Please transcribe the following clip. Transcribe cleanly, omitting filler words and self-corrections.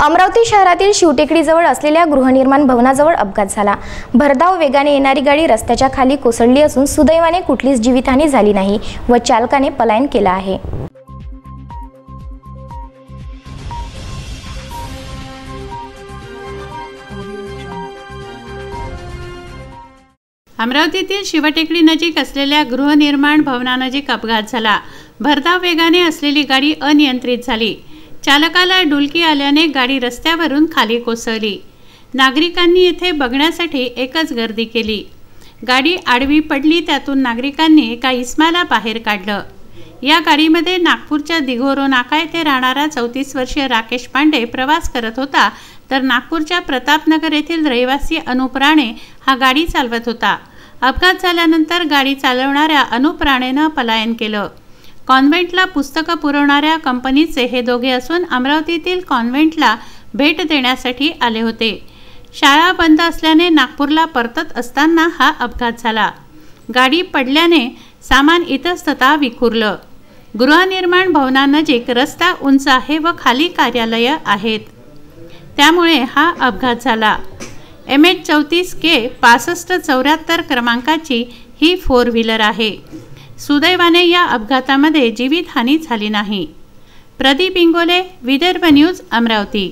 अमरावती शहरातील शिवटेकडीजवळ असलेल्या गृहनिर्माण भवनाजवळ अपघात झाला। भरधाव वेगाने येणारी गाडी रस्त्याच्या खाली कोसळली असून सुदैवाने कुठलीच जीवितहानी झाली नाही व चालकाने पलायन केले आहे। अमरावतीतील शिवटेकडी नजीक असलेल्या गृहनिर्माण भवनानजीक अपघात झाला। भरधाव वेगाने असलेली गाडी अनियंत्रित झाली। चालकाला डुलकी आल्याने गाडी रस्त्यावरून खाली कोसळली। नागरिकांनी येथे बघण्यासाठी एकच गर्दी केली। गाडी आडवी पडली, त्यातून नागरिकांनी एका इस्माला बाहेर काढलं। या गाडीमध्ये नागपूरच्या दिघोरो नाका येथे राहणारा 34 वर्षीय राकेश पांडे प्रवास करत होता, तर नागपूरच्या प्रतापनगर येथील रहिवासी अनुप राणे हा गाडी चालवत होता। अपघात झाल्यानंतर गाडी चालवणाऱ्या अनुप राणेनं पलायन केलं। कॉन्व्हेंटला पुस्तकं पुरवणाऱ्या कंपनीचे हे दोघे असून अमरावतीतील कॉन्व्हेंटला भेट देण्यासाठी आले होते। शाळा बंद असल्याने नागपूरला परतत असताना हा अपघात झाला। गाडी पडल्याने सामान इतस्ततः विखुरलं। गृहनिर्माण भवनानजीक रस्ता उंच आहे व खाली कार्यालये आहेत, त्यामुळे हा अपघात झाला। MH34K 6574 क्रमांकाची ही 4 व्हीलर आहे। सुदैवाने या अपघातामध्ये जीवितहानी झाली नाही। प्रदीप इंगोले, विदर्भ न्यूज, अमरावती।